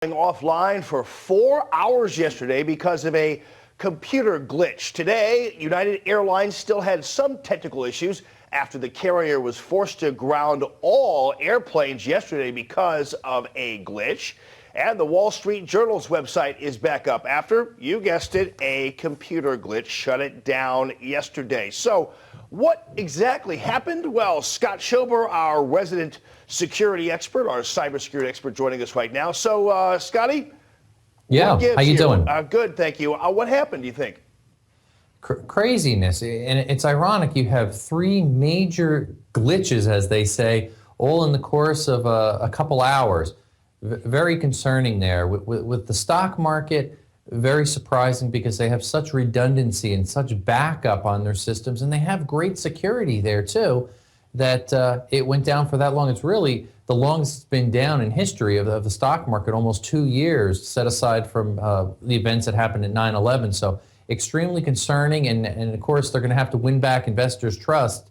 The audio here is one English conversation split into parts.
Offline for 4 hours yesterday because of a computer glitch. Today, United Airlines still had some technical issues after the carrier was forced to ground all airplanes yesterday because of a glitch. And the Wall Street Journal's website is back up after, you guessed it, a computer glitch shut it down yesterday. So what exactly happened? Well, Scott Schober, our resident security expert, our cybersecurity expert, joining us right now. So, Scotty? Yeah, how you doing? Good, thank you. What happened, do you think? Craziness. And it's ironic. You have three major glitches, as they say, all in the course of a couple hours. Very concerning there. With the stock market, very surprising because they have such redundancy and such backup on their systems, and they have great security there too, that it went down for that long. It's really the longest it's been down in history of the stock market, almost 2 years, set aside from the events that happened at 9/11. So extremely concerning, and of course they're going to have to win back investors' trust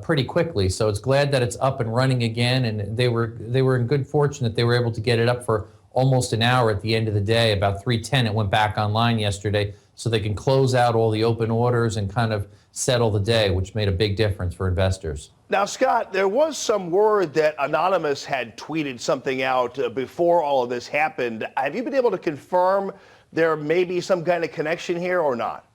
pretty quickly. So it's glad that it's up and running again, and they were in good fortune that they were able to get it up for almost an hour at the end of the day. About 3:10 it went back online yesterday, so they can close out all the open orders and kind of settle the day, which made a big difference for investors. Now, Scott, there was some word that Anonymous had tweeted something out before all of this happened. Have you been able to confirm there may be some kind of connection here or not?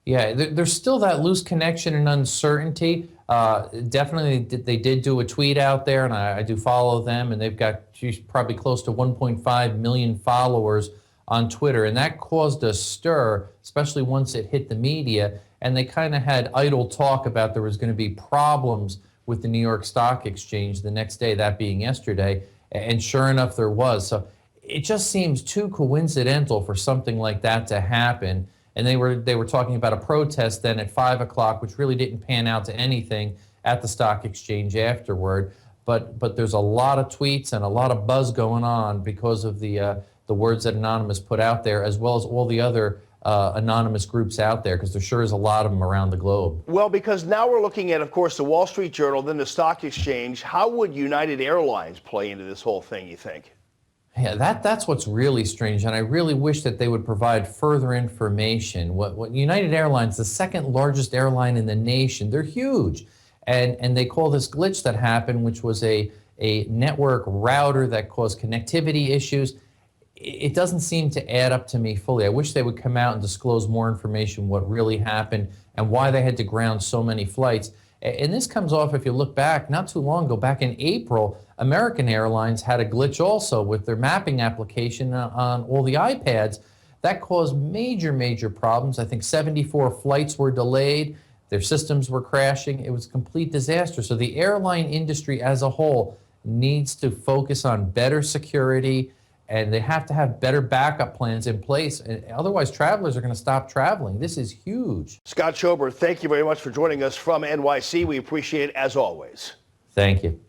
Yeah, there's still that loose connection and uncertainty. Definitely, they did do a tweet out there, and I do follow them, and they've got probably close to 1.5 million followers on Twitter, and that caused a stir, especially once it hit the media, and they kind of had idle talk about there was going to be problems with the New York Stock Exchange the next day, that being yesterday, and sure enough, there was. So it just seems too coincidental for something like that to happen. And they were talking about a protest then at 5 o'clock, which really didn't pan out to anything at the stock exchange afterward. But there's a lot of tweets and a lot of buzz going on because of the words that Anonymous put out there, as well as all the other anonymous groups out there, because there sure is a lot of them around the globe. Well, because now we're looking at, of course, the Wall Street Journal, then the stock exchange. How would United Airlines play into this whole thing, you think? Yeah, that's what's really strange, and I really wish that they would provide further information. What United Airlines, the second largest airline in the nation, they're huge, and they call this glitch that happened, which was a network router that caused connectivity issues. It doesn't seem to add up to me fully. I wish they would come out and disclose more information, what really happened and why they had to ground so many flights. And this comes off, if you look back, not too long ago, back in April, American Airlines had a glitch also with their mapping application on all the iPads. That caused major problems. I think 74 flights were delayed. Their systems were crashing. It was a complete disaster. So the airline industry as a whole needs to focus on better security, and they have to have better backup plans in place. And otherwise, travelers are going to stop traveling. This is huge. Scott Schober, thank you very much for joining us from NYC. We appreciate it as always. Thank you.